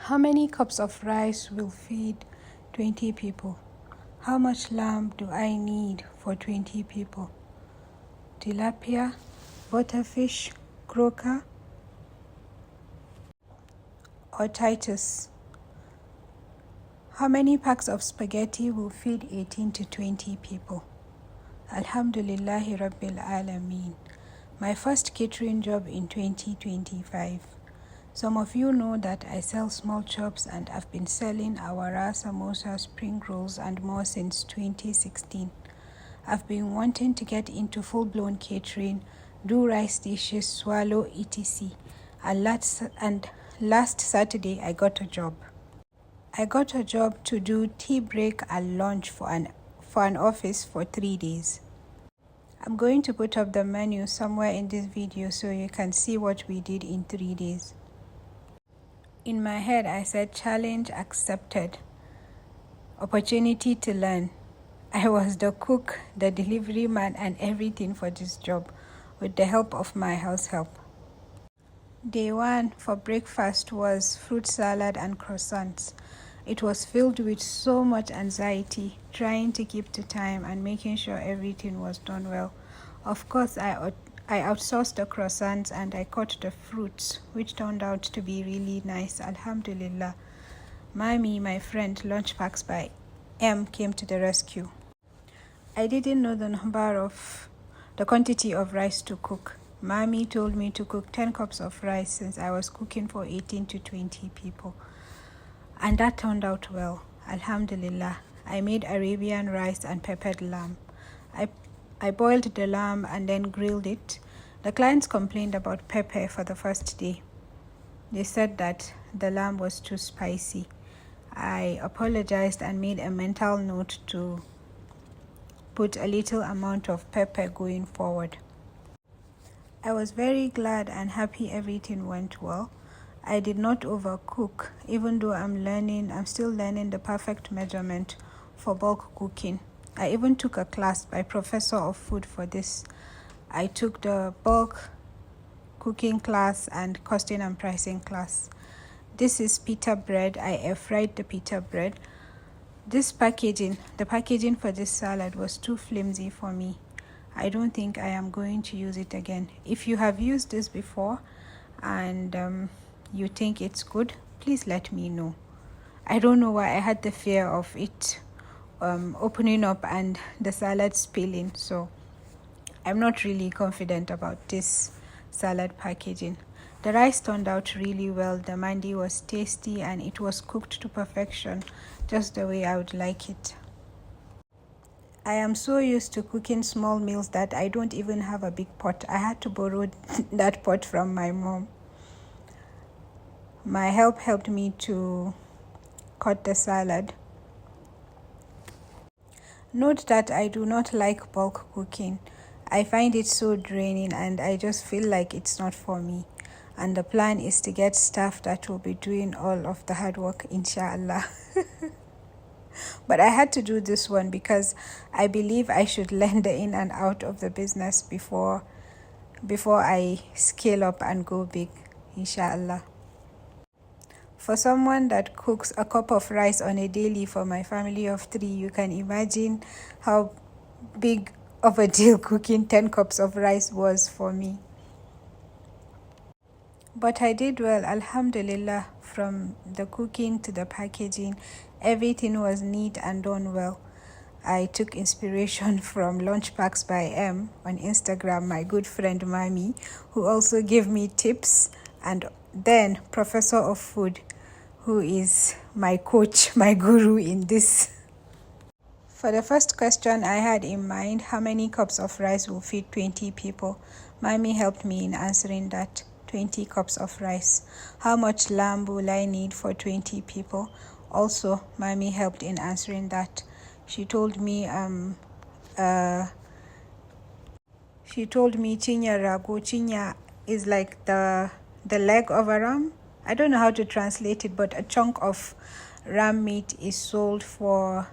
How many cups of rice will feed 20 people? How much lamb do I need for 20 people? Tilapia, butterfish, croaker, or Titus? How many packs of spaghetti will feed 18 to 20 people? Alhamdulillahi Rabbil Alameen. My first catering job in 2025. Some of you know that I sell small chops and I've been selling awara, samosa, spring rolls and more since 2016. I've been wanting to get into full-blown catering, do rice dishes, swallow, etc. And last Saturday I got a job. I got a job to do tea break and lunch for an office for 3 days. I'm going to put up the menu somewhere in this video so you can see what we did in 3 days. In my head, I said challenge accepted, opportunity to learn. I was the cook, the delivery man and everything for this job with the help of my house help. Day 1 for breakfast was fruit salad and croissants. It was filled with so much anxiety, trying to keep to time and making sure everything was done well. Of course, I outsourced the croissants and I cut the fruits, which turned out to be really nice, alhamdulillah. Mami, my friend, lunch packs by M, came to the rescue. I didn't know the quantity of rice to cook. Mami told me to cook 10 cups of rice since I was cooking for 18 to 20 people. And that turned out well, alhamdulillah. I made Arabian rice and peppered lamb. I boiled the lamb and then grilled it. The clients complained about pepper for the first day. They said that the lamb was too spicy. I apologized and made a mental note to put a little amount of pepper going forward. I was very glad and happy everything went well. I did not overcook, even though I'm still learning the perfect measurement for bulk cooking. I even took a class by Professor of Food for this. I took the bulk cooking class and costing and pricing class. This is pita bread. I air fried the pita bread. The packaging for this salad was too flimsy for me. I don't think I am going to use it again. If you have used this before and you think it's good, please let me know. I don't know why I had the fear of it opening up and the salad spilling, so I'm not really confident about this salad packaging. The rice turned out really well. The mandi was tasty and it was cooked to perfection, just the way I would like it. I am so used to cooking small meals that I don't even have a big pot. I had to borrow that pot from my mom. My help helped me to cut the salad. Note that I do not like bulk cooking. I find it so draining and I just feel like it's not for me. And the plan is to get staff that will be doing all of the hard work, inshallah. But I had to do this one because I believe I should learn the in and out of the business before I scale up and go big, inshallah. For someone that cooks a cup of rice on a daily for my family of 3, you can imagine how big of a deal cooking 10 cups of rice was for me. But I did well, alhamdulillah. From the cooking to the packaging, everything was neat and done well. I took inspiration from Lunch Packs by M on Instagram, my good friend Mami, who also gave me tips, and then Professor of Food, who is my coach, my guru in this. For the first question I had in mind, how many cups of rice will feed 20 people? Mami helped me in answering that. 20 cups of rice. How much lamb will I need for 20 people? Also, Mami helped in answering that. She told me chinya rago. Chinya is like the leg of a ram. I don't know how to translate it, but a chunk of ram meat is sold for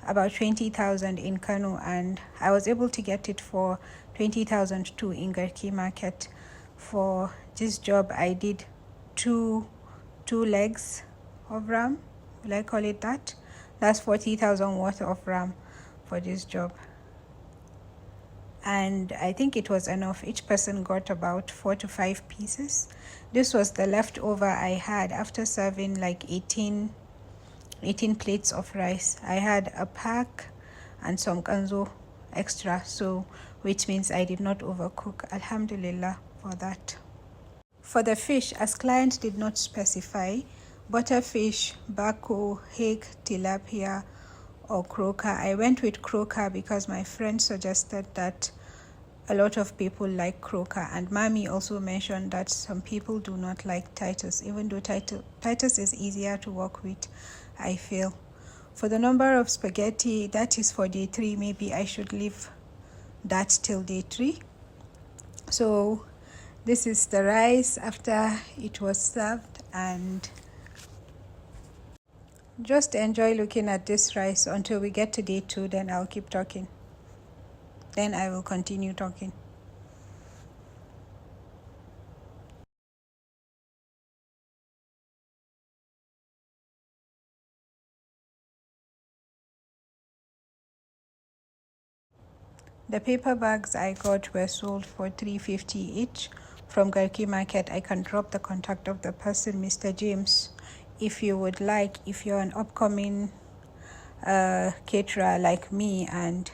about 20,000 in Kano, and I was able to get it for 20,000 too in Garki market. For this job, I did two legs of RAM. Will I call it that? That's 40,000 worth of RAM for this job. And I think it was enough. Each person got about 4 to 5 pieces. This was the leftover I had after serving like 18 plates of rice. I had a pack and some kanzo extra, so which means I did not overcook. Alhamdulillah for that. For the fish, as client did not specify, butterfish, bako, hake, tilapia, or croaker. I went with croaker because my friend suggested that a lot of people like croaker, and Mami also mentioned that some people do not like Titus, even though Titus is easier to work with, I feel. For the number of spaghetti, that is for day 3. Maybe I should leave that till day 3. So this is the rice after it was served, and just enjoy looking at this rice until we get to day 2. Then I'll keep talking. Then I will continue talking. The paper bags I got were sold for $3.50 each from Garki Market. I can drop the contact of the person, Mr. James, if you would like, if you're an upcoming caterer like me and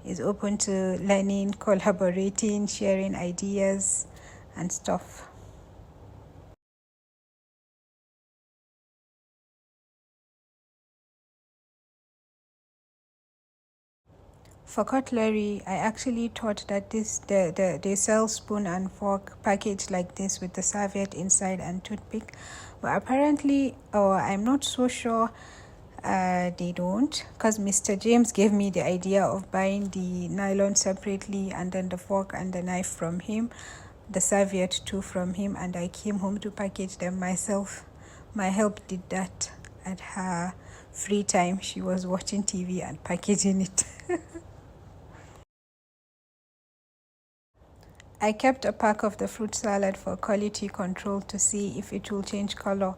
is open to learning, collaborating, sharing ideas and stuff. For cutlery, I actually thought that they sell spoon and fork packaged like this with the serviette inside and toothpick, but apparently, I'm not so sure they don't, because Mr. James gave me the idea of buying the nylon separately and then the fork and the knife from him, the serviette too from him, and I came home to package them myself. My help did that at her free time. She was watching TV and packaging it. I kept a pack of the fruit salad for quality control to see if it will change color.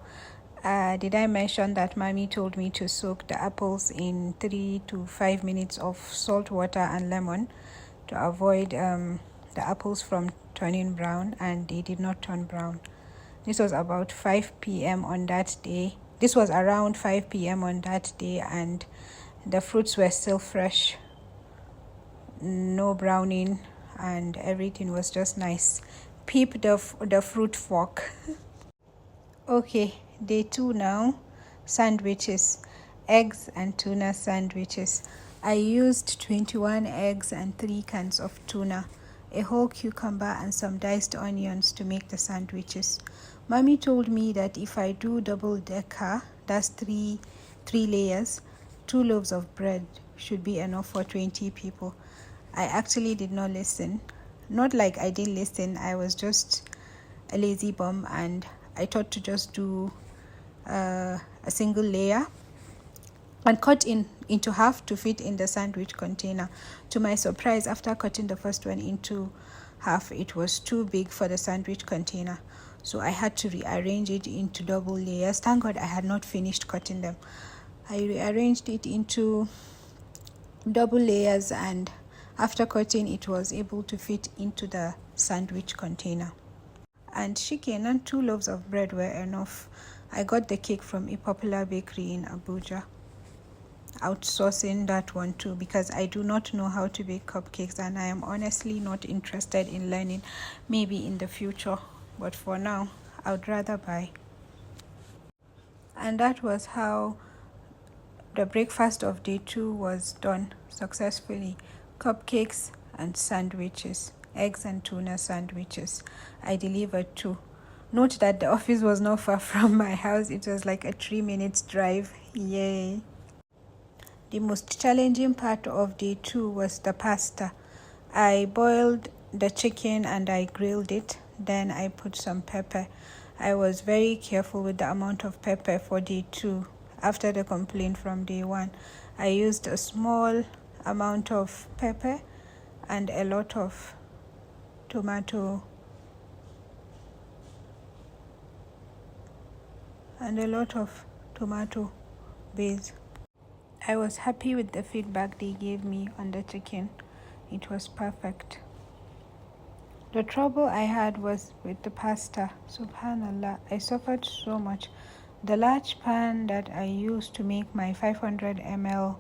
Did I mention that Mommy told me to soak the apples in 3 to 5 minutes of salt water and lemon to avoid the apples from turning brown, and they did not turn brown. This was about 5 p.m. on that day. This was around 5 p.m. on that day, and the fruits were still fresh. No browning, and everything was just nice. Peep the fruit fork. Okay, day 2 now. Sandwiches, eggs and tuna sandwiches. I used 21 eggs and 3 cans of tuna, a whole cucumber and some diced onions to make the sandwiches. Mommy told me that if I do double decker, that's three layers, 2 loaves of bread should be enough for 20 people. I actually did not listen. Not like I didn't listen, I was just a lazy bum, and I thought to just do a single layer and cut into half to fit in the sandwich container. To my surprise, after cutting the first one into half, it was too big for the sandwich container, so I had to rearrange it into double layers. Thank God I had not finished cutting them. I rearranged it into double layers, and after cutting, it was able to fit into the sandwich container. And chicken and 2 loaves of bread were enough. I got the cake from a popular bakery in Abuja, outsourcing that one too, because I do not know how to bake cupcakes, and I am honestly not interested in learning. Maybe in the future, but for now I would rather buy. And that was how the breakfast of day 2 was done successfully. Cupcakes and sandwiches, eggs and tuna sandwiches. I delivered 2. Note that the office was not far from my house. It was like a 3 minutes drive. Yay. The most challenging part of day 2 was the pasta. I boiled the chicken and I grilled it. Then I put some pepper. I was very careful with the amount of pepper for day 2. After the complaint from day 1, I used a small amount of pepper and a lot of tomato and a lot of tomato base. I was happy with the feedback they gave me on the chicken. It was perfect. The trouble I had was with the pasta. Subhanallah, I suffered so much. The large pan that I used to make my 500 ml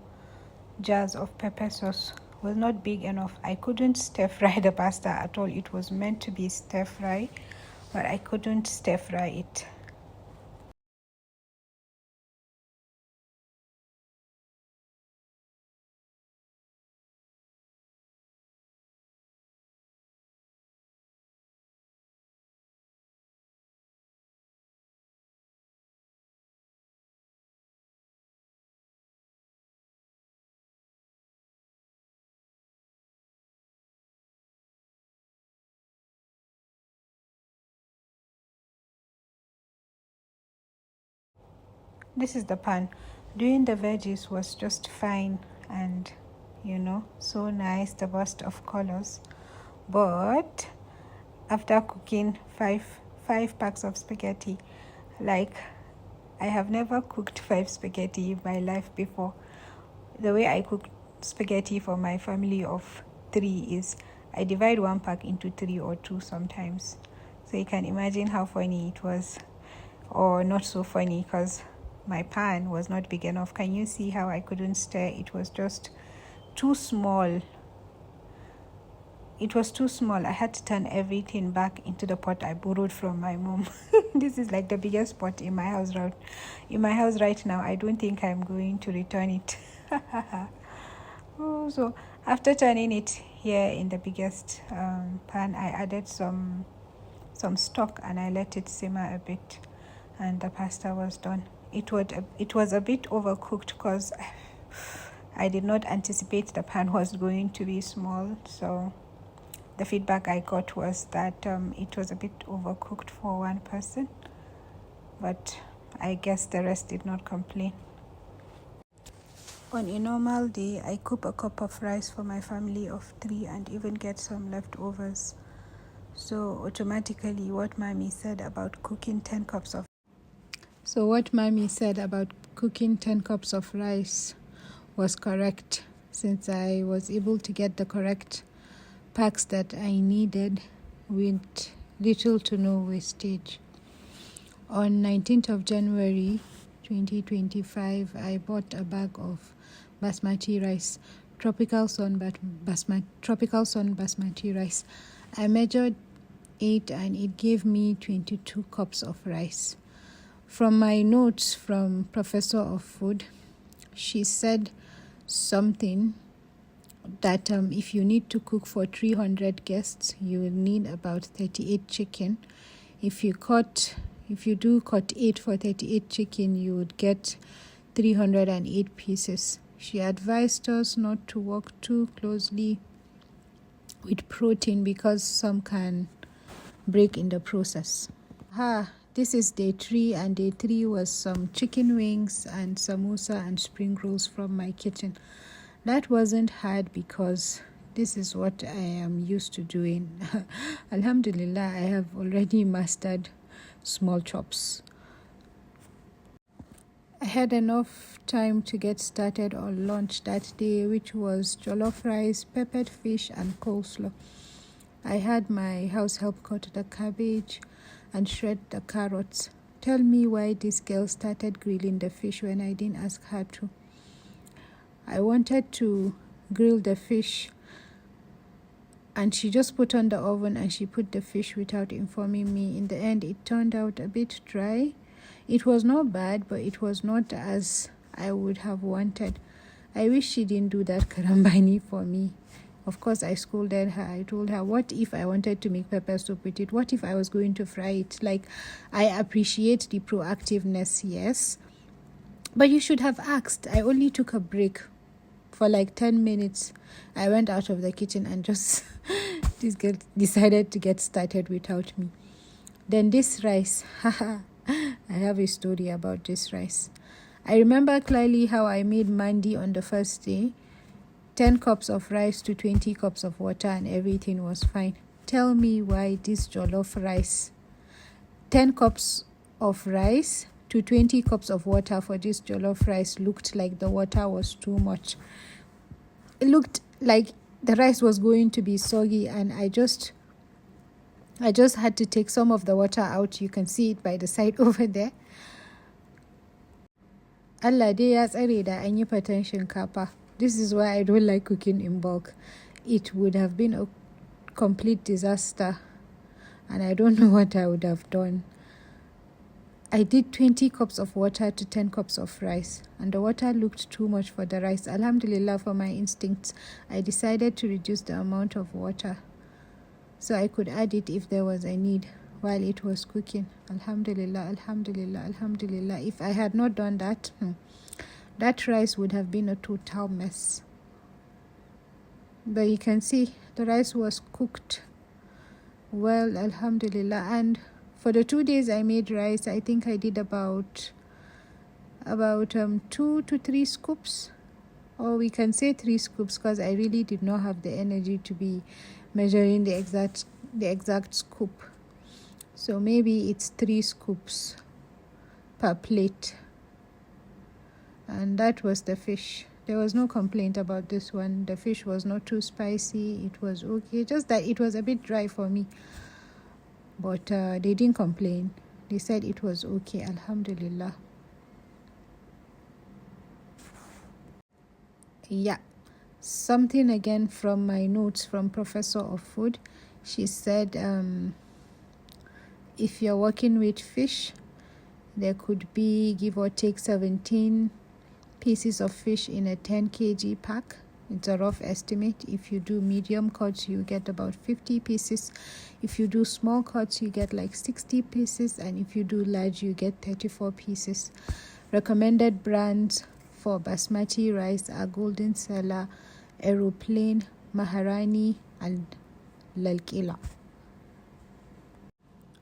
jars of pepper sauce was not big enough. I couldn't stir fry the pasta at all. It was meant to be stir fry, but I couldn't stir fry it. This is the pan. Doing the veggies was just fine and so nice, the burst of colors. But after cooking five packs of spaghetti, like, I have never cooked 5 spaghetti in my life before. The way I cook spaghetti for my family of 3 is I divide 1 pack into 3 or 2 sometimes. So you can imagine how funny it was, or not so funny, because my pan was not big enough. Can you see how I couldn't stir? It was just too small. It was too small. I had to turn everything back into the pot I borrowed from my mom. This is like the biggest pot in my house right now. I don't think I'm going to return it. So after turning it here in the biggest pan, I added some stock and I let it simmer a bit, and the pasta was done. It was a bit overcooked because I did not anticipate the pan was going to be small. So the feedback I got was that it was a bit overcooked for one person, but I guess the rest did not complain. On a normal day, I cook a cup of rice for my family of 3 and even get some leftovers. So automatically what mommy said about cooking 10 cups of rice was correct, since I was able to get the correct packs that I needed with little to no wastage. On 19th of January 2025, I bought a bag of basmati rice, tropical sun basmati rice. I measured it and it gave me 22 cups of rice. From my notes from Professor of Food, she said something that if you need to cook for 300 guests, you will need about 38 chicken. If you do cut 8 for 38 chicken, you would get 308 pieces. She advised us not to work too closely with protein because some can break in the process. This is day 3, and day 3 was some chicken wings and samosa and spring rolls from my kitchen. That wasn't hard because this is what I am used to doing. Alhamdulillah, I have already mastered small chops. I had enough time to get started on lunch that day, which was jollof rice, peppered fish and coleslaw. I had my house help cut the cabbage and shred the carrots. Tell me why this girl started grilling the fish when I didn't ask her to. I wanted to grill the fish, and she just put on the oven and she put the fish without informing me. In the end, it turned out a bit dry. It was not bad, but it was not as I would have wanted. I wish she didn't do that karambani for me. Of course, I scolded her. I told her, what if I wanted to make pepper soup with it? What if I was going to fry it? Like, I appreciate the proactiveness, yes, but you should have asked. I only took a break for like 10 minutes. I went out of the kitchen and just this girl decided to get started without me. Then this rice, I have a story about this rice. I remember clearly how I made mandi on the first day. 10 cups of rice to 20 cups of water and everything was fine. Tell me why this jollof rice, 10 cups of rice, to 20 cups of water for this jollof rice looked like the water was too much. It looked like the rice was going to be soggy, and I just had to take some of the water out. You can see it by the side over there. Allah dai ya tsare da an yi faten shinkafa. This is why I don't like cooking in bulk. It would have been a complete disaster, and I don't know what I would have done. I did 20 cups of water to 10 cups of rice, and the water looked too much for the rice. Alhamdulillah, for my instincts, I decided to reduce the amount of water so I could add it if there was a need while it was cooking. Alhamdulillah, alhamdulillah, alhamdulillah. If I had not done that, that rice would have been a total mess. But you can see the rice was cooked well, alhamdulillah. And for the 2 days I made rice, I think I did about 2 to 3 scoops, or we can say 3 scoops, because I really did not have the energy to be measuring the exact scoop. So maybe it's 3 scoops per plate. And that was the fish. There was no complaint about this one. The fish was not too spicy. It was okay. Just that it was a bit dry for me. But they didn't complain. They said it was okay. Alhamdulillah. Yeah. Something again from my notes from Professor of Food. She said if you're working with fish, there could be give or take 17 pieces of fish in a 10 kg pack. It's a rough estimate. If you do medium cuts, you get about 50 pieces. If you do small cuts, you get like 60 pieces. And if you do large, you get 34 pieces. Recommended brands for basmati rice are Golden Sela, Aeroplane, Maharani, and Lalkila.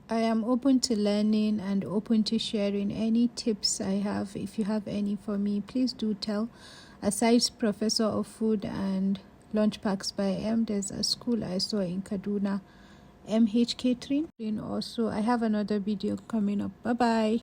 I am open to learning and open to sharing any tips I have. If you have any for me, please do tell. Aside Professor of Food and Lunch Packs by M, there's a school I saw in Kaduna, MH Catering. And also, I have another video coming up. Bye-bye.